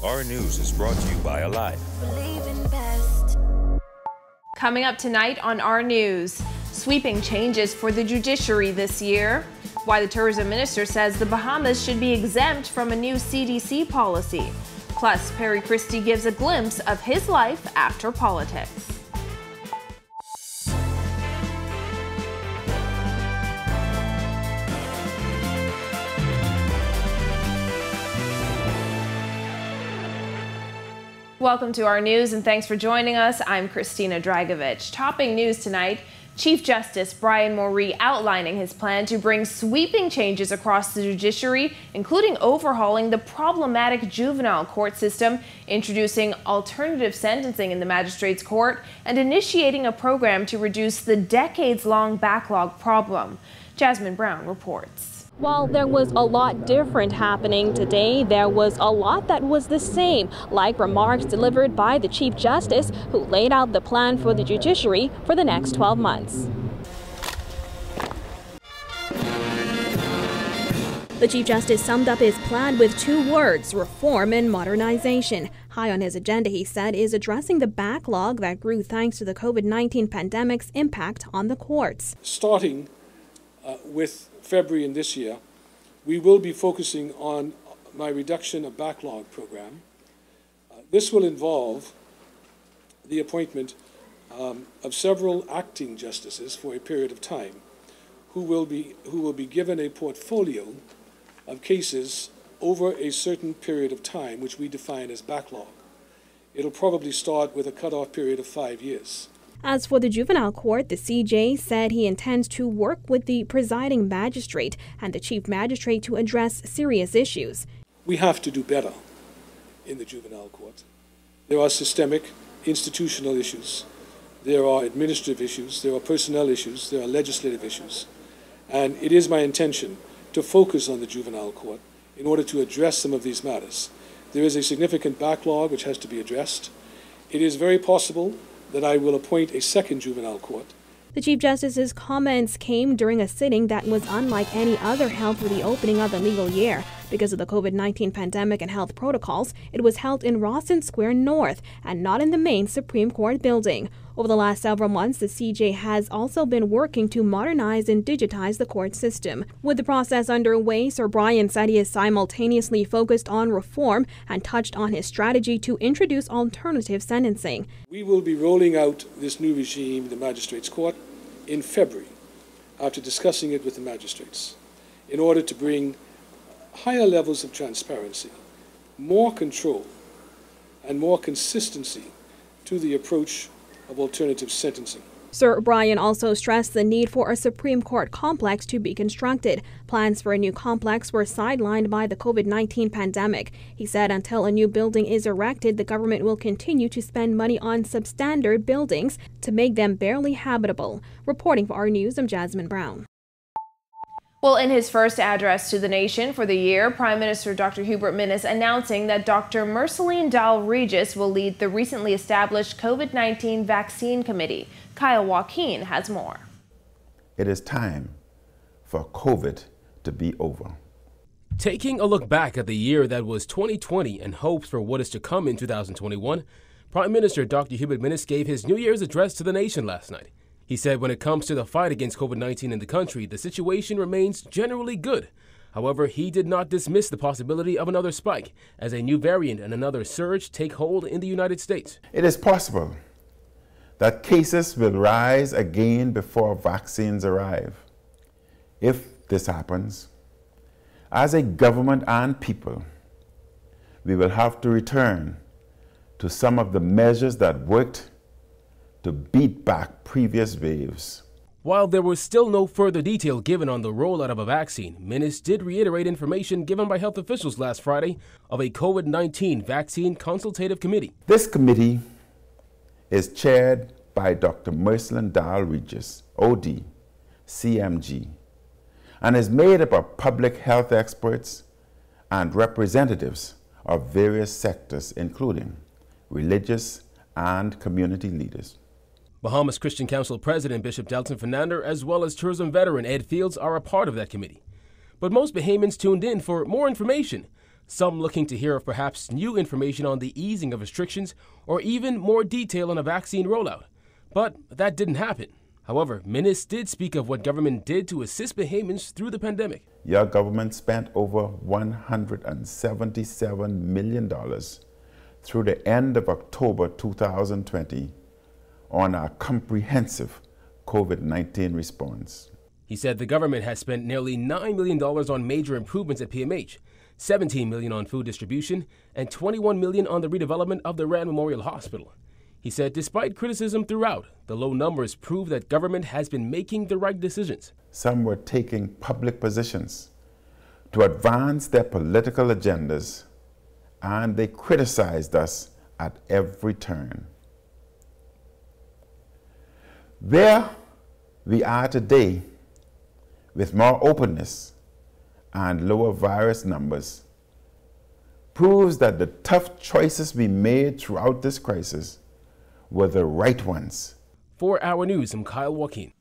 Our News is brought to you by Alive. Coming up tonight on Our News, sweeping changes for the judiciary this year, why the tourism minister says the Bahamas should be exempt from a new CDC policy. Plus, Perry Christie gives a glimpse of his life after politics. Welcome to Our News and thanks for joining us. I'm Christina Dragovich. Topping news tonight, Chief Justice Brian Moree outlining his plan to bring sweeping changes across the judiciary, including overhauling the problematic juvenile court system, introducing alternative sentencing in the magistrates' court, and initiating a program to reduce the decades-long backlog problem. Jasmine Brown reports. While there was a lot different happening today, there was a lot that was the same, like remarks delivered by the Chief Justice, who laid out the plan for the judiciary for the next 12 months. The Chief Justice summed up his plan with 2 words: reform and modernization. High on his agenda, he said, is addressing the backlog that grew thanks to the COVID-19 pandemic's impact on the courts. Starting with February in this year, we will be focusing on my reduction of backlog program. This will involve the appointment of several acting justices for a period of time who will be given a portfolio of cases over a certain period of time, which we define as backlog. It'll probably start with a cutoff period of 5 years. As for the juvenile court, the CJ said he intends to work with the presiding magistrate and the chief magistrate to address serious issues. We have to do better in the juvenile court. There are systemic institutional issues, there are administrative issues, there are personnel issues, there are legislative issues. And it is my intention to focus on the juvenile court in order to address some of these matters. There is a significant backlog which has to be addressed. It is very possible that I will appoint a second juvenile court. The Chief Justice's comments came during a sitting that was unlike any other held for the opening of the legal year. Because of the COVID-19 pandemic and health protocols, it was held in Rawson Square North and not in the main Supreme Court building. Over the last several months, the CJ has also been working to modernize and digitize the court system. With the process underway, Sir Brian said he is simultaneously focused on reform and touched on his strategy to introduce alternative sentencing. We will be rolling out this new regime in the Magistrates' Court in February, after discussing it with the magistrates, in order to bring higher levels of transparency, more control, and more consistency to the approach of alternative sentencing. Sir Brian also stressed the need for a Supreme Court complex to be constructed. Plans for a new complex were sidelined by the COVID-19 pandemic. He said until a new building is erected, the government will continue to spend money on substandard buildings to make them barely habitable. Reporting for Our News, I'm Jasmine Brown. Well, in his first address to the nation for the year, Prime Minister Dr. Hubert Minnis announcing that Dr. Merceline Dahl-Regis will lead the recently established COVID-19 Vaccine Committee. Kyle Joaquin has more. It is time for COVID to be over. Taking a look back at the year that was 2020 and hopes for what is to come in 2021, Prime Minister Dr. Hubert Minnis gave his New Year's address to the nation last night. He said when it comes to the fight against COVID-19 in the country, the situation remains generally good. However, he did not dismiss the possibility of another spike as a new variant and another surge take hold in the United States. It is possible that cases will rise again before vaccines arrive. If this happens, as a government and people, we will have to return to some of the measures that worked to beat back previous waves. While there was still no further detail given on the rollout of a vaccine, Minnis did reiterate information given by health officials last Friday of a COVID-19 vaccine consultative committee. This committee is chaired by Dr. Merceline Dahl-Regis, OD, CMG, and is made up of public health experts and representatives of various sectors, including religious and community leaders. Bahamas Christian Council President Bishop Delton Fernander, as well as tourism veteran Ed Fields, are a part of that committee. But most Bahamians tuned in for more information. some looking to hear of perhaps new information on the easing of restrictions or even more detail on a vaccine rollout. But that didn't happen. However, Minnis did speak of what government did to assist Bahamians through the pandemic. Your government spent over $177 million through the end of October 2020 on our comprehensive COVID-19 response. He said the government has spent nearly $9 million on major improvements at PMH, $17 million on food distribution, and $21 million on the redevelopment of the Rand Memorial Hospital. He said despite criticism throughout, the low numbers prove that government has been making the right decisions. Some were taking public positions to advance their political agendas, and they criticized us at every turn. Where we are today, with more openness and lower virus numbers, proves that the tough choices we made throughout this crisis were the right ones. For Our News, I'm Kyle Joaquin.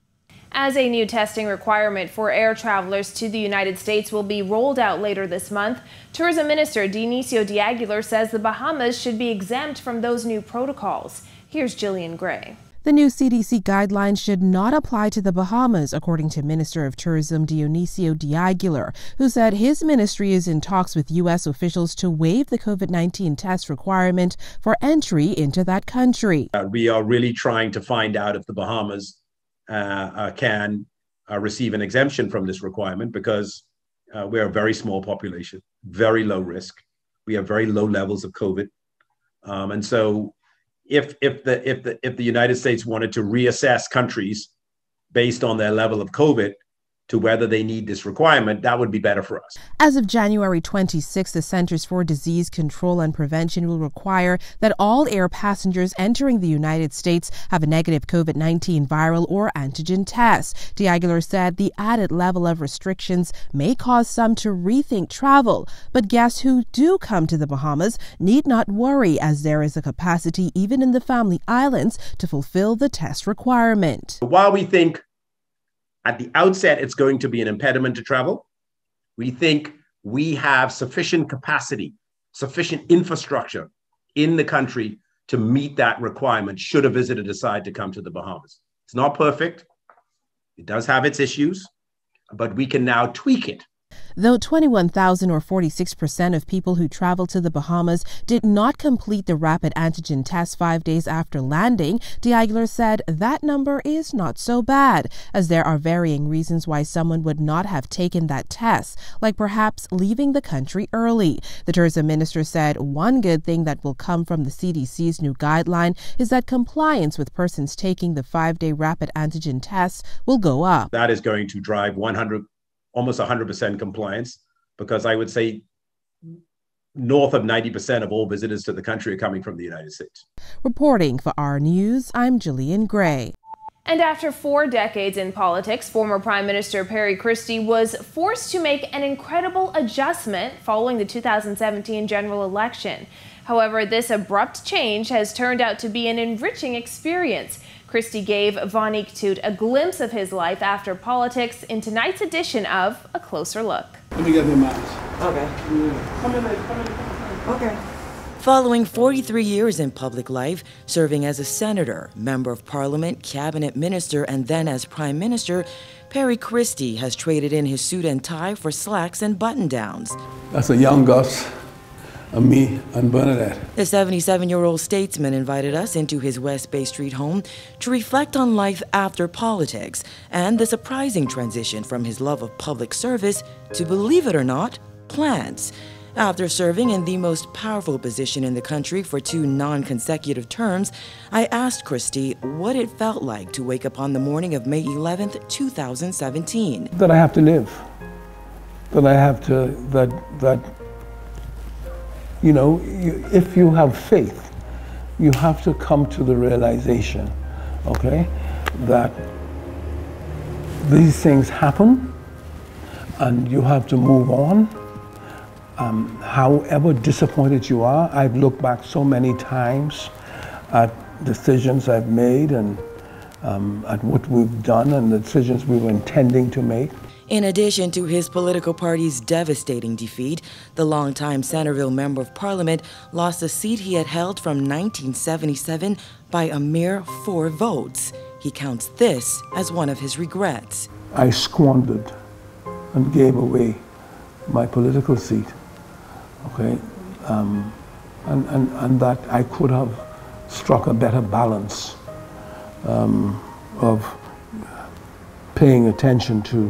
As a new testing requirement for air travelers to the United States will be rolled out later this month, Tourism Minister Dionisio De Aguilar says the Bahamas should be exempt from those new protocols. Here's Jillian Gray. The new CDC guidelines should not apply to the Bahamas, according to Minister of Tourism Dionisio De Aguilar, who said his ministry is in talks with U.S. officials to waive the COVID-19 test requirement for entry into that country. We are really trying to find out if the Bahamas can receive an exemption from this requirement, because we're a very small population, very low risk. We have very low levels of COVID, and so if the United States wanted to reassess countries based on their level of COVID to whether they need this requirement, that would be better for us. As of January 26, the Centers for Disease Control and Prevention will require that all air passengers entering the United States have a negative COVID-19 viral or antigen test. De Aguilar said the added level of restrictions may cause some to rethink travel, but guests who do come to the Bahamas need not worry, as there is a capacity even in the Family Islands to fulfill the test requirement. While we think at the outset it's going to be an impediment to travel, we think we have sufficient capacity, sufficient infrastructure in the country to meet that requirement should a visitor decide to come to the Bahamas. It's not perfect. It does have its issues, but we can now tweak it. Though 21,000 or 46% of people who traveled to the Bahamas did not complete the rapid antigen test 5 days after landing, De Aguilar said that number is not so bad, as there are varying reasons why someone would not have taken that test, like perhaps leaving the country early. The tourism minister said one good thing that will come from the CDC's new guideline is that compliance with persons taking the 5-day rapid antigen test will go up. That is going to drive almost 100% compliance, because I would say north of 90% of all visitors to the country are coming from the United States. Reporting for Our News, I'm Jillian Gray. And after 4 decades in politics, former Prime Minister Perry Christie was forced to make an incredible adjustment following the 2017 general election. However, this abrupt change has turned out to be an enriching experience. Christie gave Vonique Toot a glimpse of his life after politics in tonight's edition of A Closer Look. Let me get my mask. Okay. Yeah. Come in. Okay. Following 43 years in public life, serving as a senator, member of parliament, cabinet minister, and then as prime minister, Perry Christie has traded in his suit and tie for slacks and button-downs. That's a young Gus. Me and Bernadette. The 77-year-old statesman invited us into his West Bay Street home to reflect on life after politics and the surprising transition from his love of public service to, believe it or not, plants. After serving in the most powerful position in the country for 2 non-consecutive terms, I asked Christie what it felt like to wake up on the morning of May 11th, 2017. That I have to live. That I have to, you know, if you have faith, you have to come to the realization, okay, that these things happen and you have to move on. However disappointed you are, I've looked back so many times at decisions I've made and at what we've done and the decisions we were intending to make. In addition to his political party's devastating defeat, the longtime Centerville Member of Parliament lost a seat he had held from 1977 by a mere 4 votes. He counts this as one of his regrets. I squandered and gave away my political seat, okay? And that I could have struck a better balance of paying attention to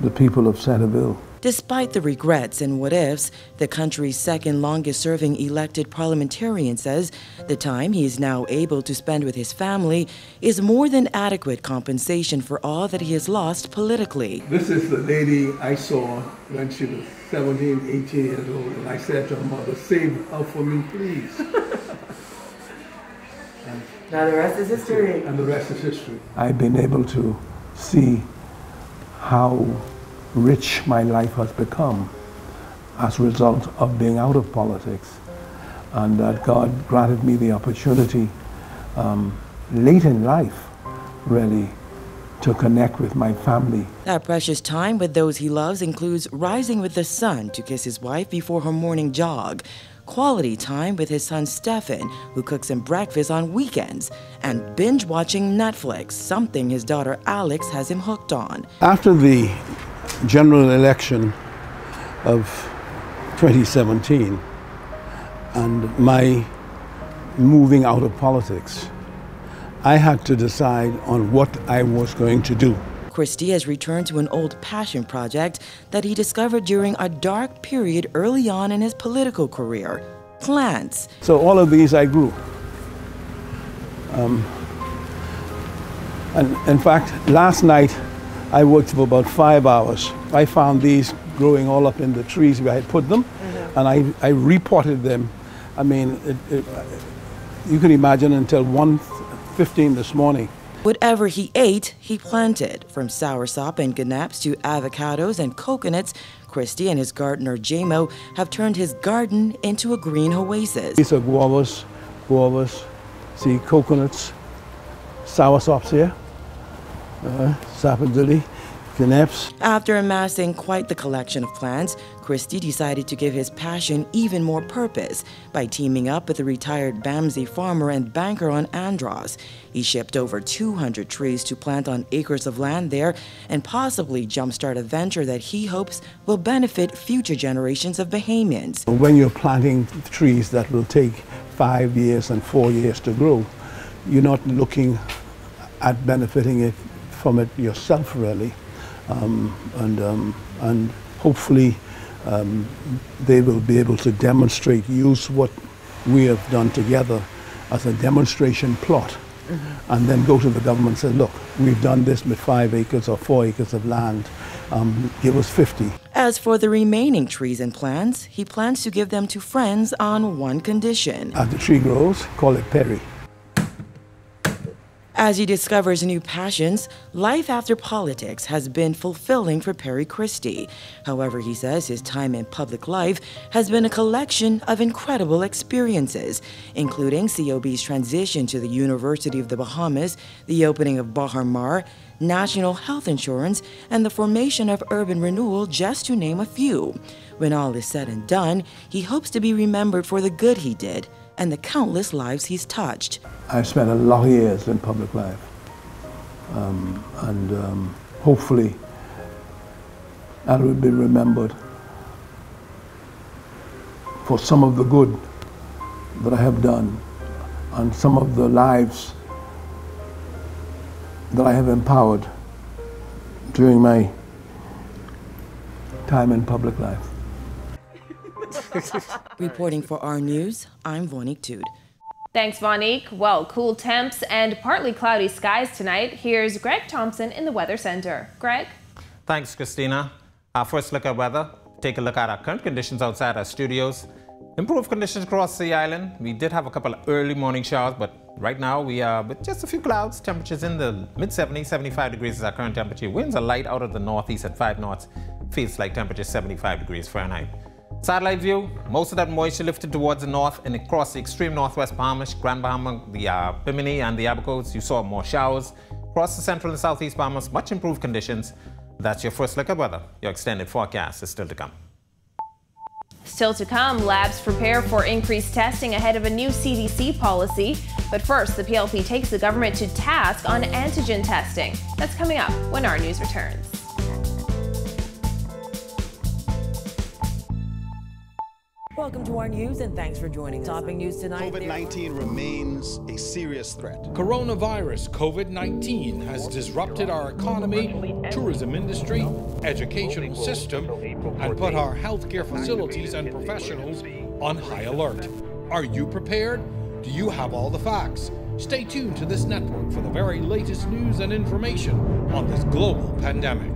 the people of Centerville. Despite the regrets and what-ifs, the country's second longest-serving elected parliamentarian says the time he is now able to spend with his family is more than adequate compensation for all that he has lost politically. This is the lady I saw when she was 17, 18 years old, and I said to her mother, "Save her for me, please." Now the rest is history. And the rest is history. I've been able to see how rich my life has become as a result of being out of politics, and that God granted me the opportunity late in life, really, to connect with my family. That precious time with those he loves includes rising with the sun to kiss his wife before her morning jog, quality time with his son Stephen, who cooks him breakfast on weekends, and binge-watching Netflix, something his daughter Alex has him hooked on. After the general election of 2017 and my moving out of politics, I had to decide on what I was going to do. Christie has returned to an old passion project that he discovered during a dark period early on in his political career: plants. So all of these I grew. And in fact, last night I worked for about 5 hours. I found these growing all up in the trees where I put them, and I repotted them. I mean, you can imagine until 1:15 this morning. Whatever he ate, he planted. From soursop and ganaps to avocados and coconuts, Christie and his gardener Jamo have turned his garden into a green oasis. These are guavas, see, coconuts, soursops here, sapodilly, ganaps. After amassing quite the collection of plants, Christie decided to give his passion even more purpose by teaming up with a retired Bamsey farmer and banker on Andros. He shipped over 200 trees to plant on acres of land there and possibly jumpstart a venture that he hopes will benefit future generations of Bahamians. When you're planting trees that will take 5 years and 4 years to grow, you're not looking at benefiting it from it yourself, really. And hopefully they will be able to demonstrate, use what we have done together as a demonstration plot, and then go to the government and say, look, we've done this with 5 acres or 4 acres of land, give us 50. As for the remaining trees and plants, he plans to give them to friends on one condition. As the tree grows, call it Perry. As he discovers new passions, life after politics has been fulfilling for Perry Christie. However, he says his time in public life has been a collection of incredible experiences, including COB's transition to the University of the Bahamas, the opening of Bahar Mar, national health insurance, and the formation of urban renewal, just to name a few. When all is said and done, he hopes to be remembered for the good he did and the countless lives he's touched. I've spent a lot of years in public life, and hopefully I will be remembered for some of the good that I have done and some of the lives that I have empowered during my time in public life. Reporting for our news, I'm Vonique Tude. Thanks, Vonique. Well, cool temps and partly cloudy skies tonight. Here's Greg Thompson in the Weather Center. Greg? Thanks, Christina. Our first look at weather. Take a look at our current conditions outside our studios. Improved conditions across the island. We did have a couple of early morning showers, but right now we are with just a few clouds. Temperatures in the mid-70s, 75 degrees is our current temperature. Winds are light out of the northeast at 5 knots. Feels like temperature 75 degrees Fahrenheit. Satellite view, most of that moisture lifted towards the north and across the extreme northwest Bahamas, Grand Bahama, the Bimini and the Abacos. You saw more showers. Across the central and southeast Bahamas, much improved conditions. That's your first look at weather. Your extended forecast is still to come. Still to come, labs prepare for increased testing ahead of a new CDC policy. But first, the PLP takes the government to task on antigen testing. That's coming up when our news returns. Welcome to our news and thanks for joining us. Topping news tonight. COVID-19 remains a serious threat. Coronavirus COVID-19 has disrupted our economy, tourism industry, educational system, and put our healthcare facilities and professionals on high alert. Are you prepared? Do you have all the facts? Stay tuned to this network for the very latest news and information on this global pandemic.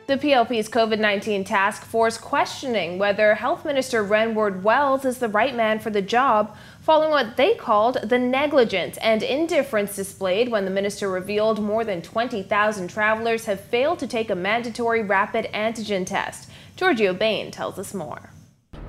The PLP's COVID-19 task force questioning whether Health Minister Renward Wells is the right man for the job, following what they called the negligence and indifference displayed when the minister revealed more than 20,000 travelers have failed to take a mandatory rapid antigen test. Giorgio Bain tells us more.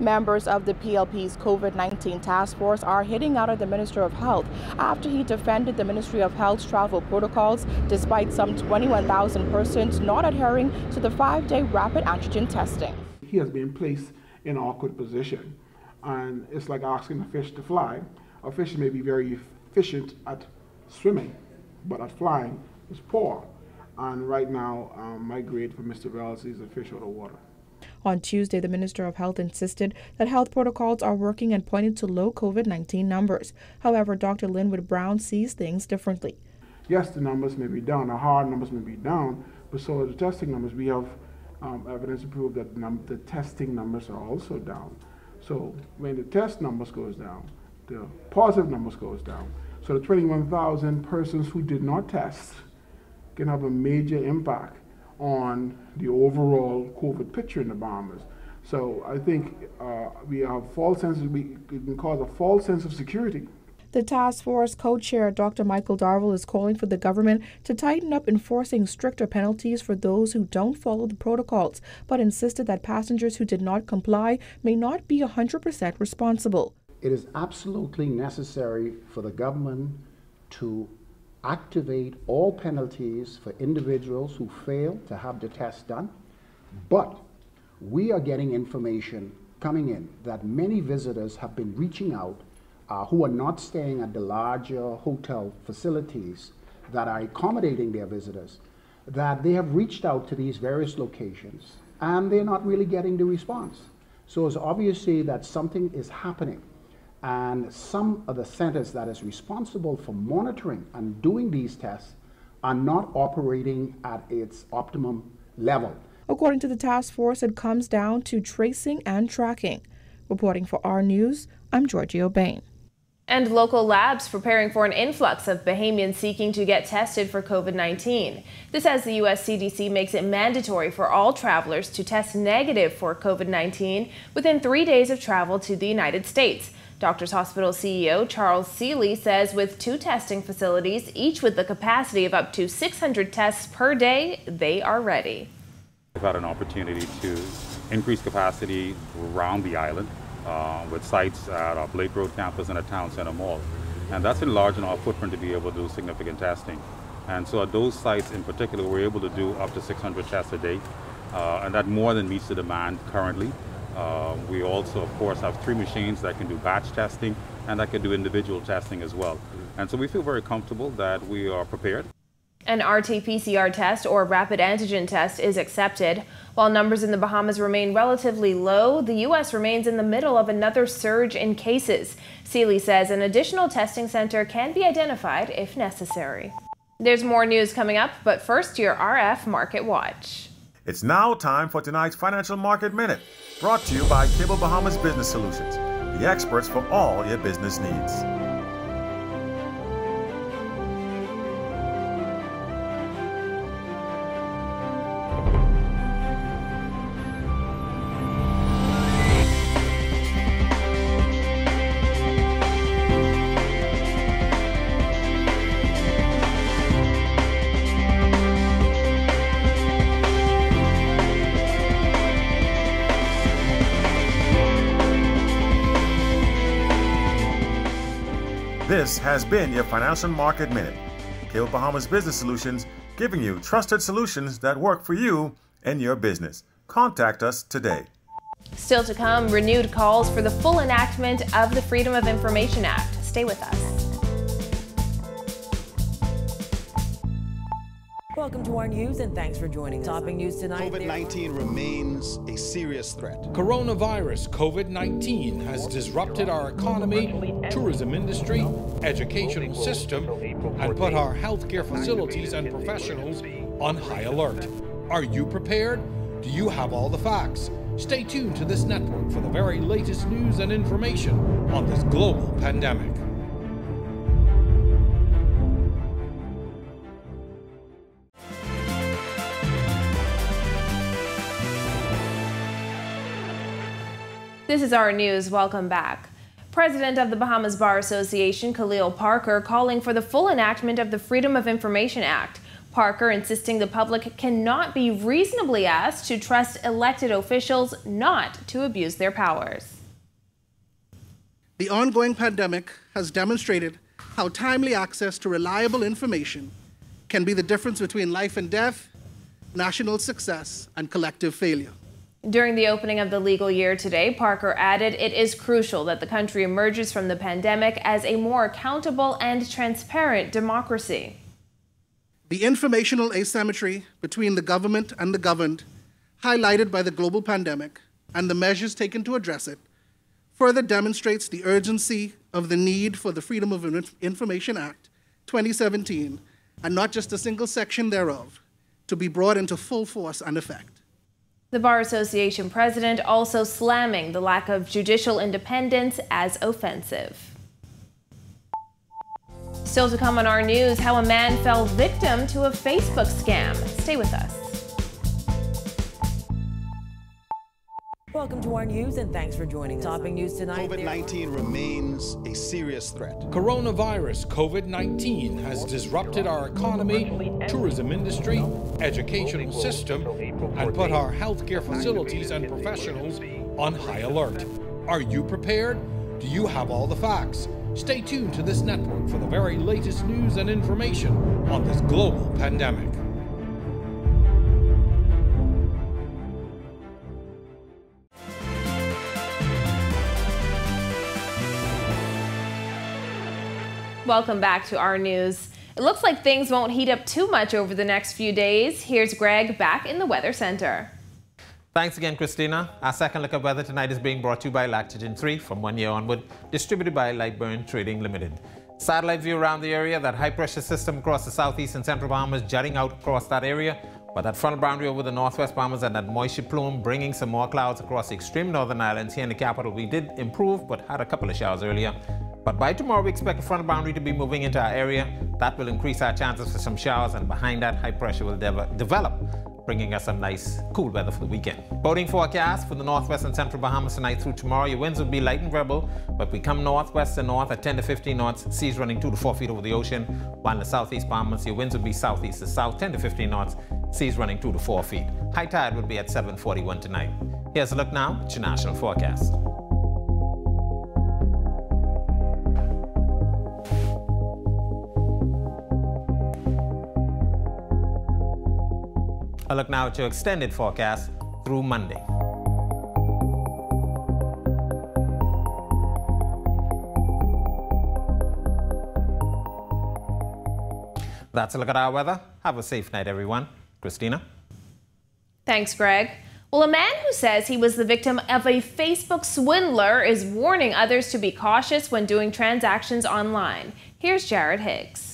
Members of the PLP's COVID-19 task force are hitting out at the Minister of Health after he defended the Ministry of Health's travel protocols despite some 21,000 persons not adhering to the 5-day rapid antigen testing. He has been placed in an awkward position, and it's like asking a fish to fly. A fish may be very efficient at swimming, but at flying is poor. And right now, my grade for Mr. Wells is a fish out of water. On Tuesday, the Minister of Health insisted that health protocols are working and pointed to low COVID-19 numbers. However, Dr. Linwood Brown sees things differently. Yes, the numbers may be down, the hard numbers may be down, but so are the testing numbers. We have evidence to prove that the testing numbers are also down. So when the test numbers goes down, the positive numbers goes down. So the 21,000 persons who did not test can have a major impact on the overall COVID picture in the Bahamas. So I think we can cause a false sense of security. The task force co-chair, Dr. Michael Darville, is calling for the government to tighten up enforcing stricter penalties for those who don't follow the protocols, but insisted that passengers who did not comply may not be 100% responsible. It is absolutely necessary for the government to activate all penalties for individuals who fail to have the test done. But we are getting information coming in that many visitors have been reaching out who are not staying at the larger hotel facilities that are accommodating their visitors, that they have reached out to these various locations and they're not really getting the response. So it's obviously that something is happening. And some of the centers that is responsible for monitoring and doing these tests are not operating at its optimum level. According to the task force, it comes down to tracing and tracking. Reporting for our News, I'm Giorgio Bain. And local labs preparing for an influx of Bahamians seeking to get tested for COVID-19. This as the U.S. CDC makes it mandatory for all travelers to test negative for COVID-19 within 3 days of travel to the United States. Doctors Hospital CEO Charles Seeley says with 2 testing facilities, each with the capacity of up to 600 tests per day, they are ready. We've had an opportunity to increase capacity around the island with sites at our Blake Road campus and at Town Center Mall. And that's enlarging our footprint to be able to do significant testing. And so at those sites in particular, we're able to do up to 600 tests a day. And that more than meets the demand currently. We also, of course, have 3 machines that can do batch testing and that can do individual testing as well. And so we feel very comfortable that we are prepared. An RT-PCR test or rapid antigen test is accepted. While numbers in the Bahamas remain relatively low, the U.S. remains in the middle of another surge in cases. Seeley says an additional testing center can be identified if necessary. There's more news coming up, but first your RF Market Watch. It's now time for tonight's Financial Market Minute, brought to you by Cable Bahamas Business Solutions, the experts for all your business needs. This has been your Financial Market Minute. Cable Bahamas Business Solutions, giving you trusted solutions that work for you and your business. Contact us today. Still to come, renewed calls for the full enactment of the Freedom of Information Act. Stay with us. Welcome to our news and thanks for joining us. Topping news tonight. COVID-19 remains a serious threat. Coronavirus COVID-19 has disrupted our economy, tourism industry, educational system, and put our healthcare facilities and professionals on high alert. Are you prepared? Do you have all the facts? Stay tuned to this network for the very latest news and information on this global pandemic. This is our news. Welcome back. President of the Bahamas Bar Association, Khalil Parker, calling for the full enactment of the Freedom of Information Act. Parker insisting the public cannot be reasonably asked to trust elected officials not to abuse their powers. The ongoing pandemic has demonstrated how timely access to reliable information can be the difference between life and death, national success, and collective failure. During the opening of the legal year today, Parker added it is crucial that the country emerges from the pandemic as a more accountable and transparent democracy. The informational asymmetry between the government and the governed, highlighted by the global pandemic and the measures taken to address it, further demonstrates the urgency of the need for the Freedom of Information Act 2017, and not just a single section thereof, to be brought into full force and effect. The Bar Association president also slamming the lack of judicial independence as offensive. Still to come on our news, how a man fell victim to a Facebook scam. Stay with us. Welcome to our news and thanks for joining us. Topping news tonight. COVID-19 remains a serious threat. Coronavirus COVID-19 has disrupted our economy, tourism industry, educational system, and put our healthcare facilities and professionals on high alert. Are you prepared? Do you have all the facts? Stay tuned to this network for the very latest news and information on this global pandemic. Welcome back to our news. It looks like things won't heat up too much over the next few days. Here's Greg back in the Weather Center. Thanks again, Christina. Our second look at weather tonight is being brought to you by Lactogen 3 from 1 year onward, distributed by Lightburn Trading Limited. Satellite view around the area, that high pressure system across the southeast and central Bahamas jutting out across that area, but that frontal boundary over the northwest Bahamas and that moisture plume bringing some more clouds across the extreme northern islands. Here in the capital, we did improve, but had a couple of showers earlier. But by tomorrow, we expect the frontal boundary to be moving into our area. That will increase our chances for some showers, and behind that, high pressure will develop, bringing us some nice, cool weather for the weekend. Boating forecast for the northwest and central Bahamas tonight through tomorrow. Your winds will be light and variable, but we come northwest and north at 10 to 15 knots, seas running 2 to 4 feet over the ocean. While in the southeast Bahamas, your winds will be southeast to south, 10 to 15 knots, seas running 2 to 4 feet. High tide will be at 7:41 tonight. Here's a look now at your national forecast. A look now at your extended forecast through Monday. That's a look at our weather. Have a safe night, everyone. Christina? Thanks, Greg. Well, a man who says he was the victim of a Facebook swindler is warning others to be cautious when doing transactions online. Here's Jared Higgs.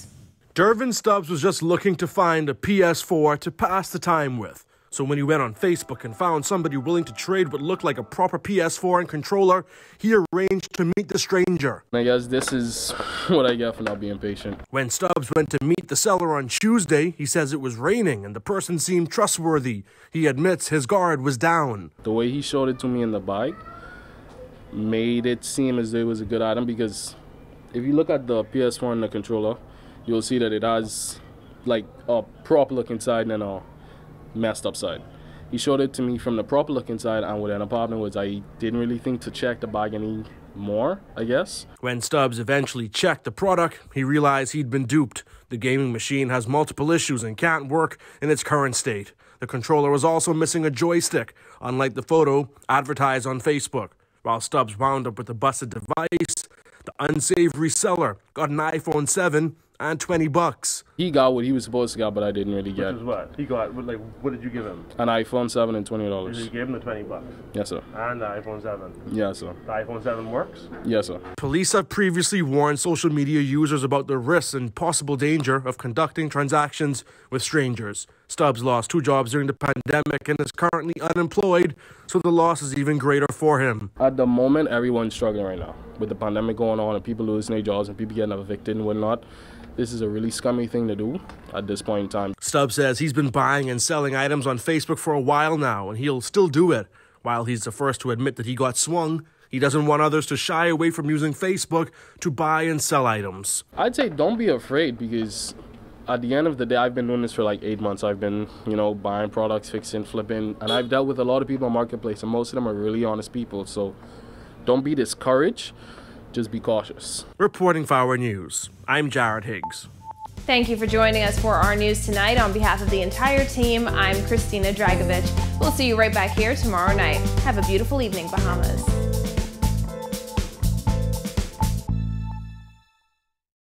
Dervin Stubbs was just looking to find a PS4 to pass the time with. So when he went on Facebook and found somebody willing to trade what looked like a proper PS4 and controller, he arranged to meet the stranger. I guess this is what I get for not being patient. When Stubbs went to meet the seller on Tuesday, he says it was raining and the person seemed trustworthy. He admits his guard was down. The way he showed it to me in the bike made it seem as though it was a good item, because if you look at the PS4 and the controller, you'll see that it has like a proper looking side and a messed up side. He showed it to me from the proper looking side, and what ended up happening was I didn't really think to check the bag any more, I guess. When Stubbs eventually checked the product, he realized he'd been duped. The gaming machine has multiple issues and can't work in its current state. The controller was also missing a joystick, unlike the photo advertised on Facebook. While Stubbs wound up with a busted device, the unsavory seller got an iPhone 7 and $20. He got what he was supposed to get, but I didn't really get. Which is what? He got, like, what did you give him? An iPhone 7 and $20. You gave him the $20? Yes, sir. And the iPhone 7? Yes, sir. The iPhone 7 works? Yes, sir. Police have previously warned social media users about the risks and possible danger of conducting transactions with strangers. Stubbs lost 2 jobs during the pandemic and is currently unemployed, so the loss is even greater for him. At the moment, everyone's struggling right now. With the pandemic going on and people losing their jobs and people getting evicted and whatnot, this is a really scummy thing to do at this point in time. Stubbs says he's been buying and selling items on Facebook for a while now, and he'll still do it. While he's the first to admit that he got swung, he doesn't want others to shy away from using Facebook to buy and sell items. I'd say don't be afraid, because at the end of the day, I've been doing this for like 8 months. I've been, buying products, fixing, flipping, and I've dealt with a lot of people on Marketplace, and most of them are really honest people. So don't be discouraged. Just be cautious. Reporting for Our News, I'm Jared Higgs. Thank you for joining us for our news tonight. On behalf of the entire team, I'm Christina Dragovich. We'll see you right back here tomorrow night. Have a beautiful evening, Bahamas.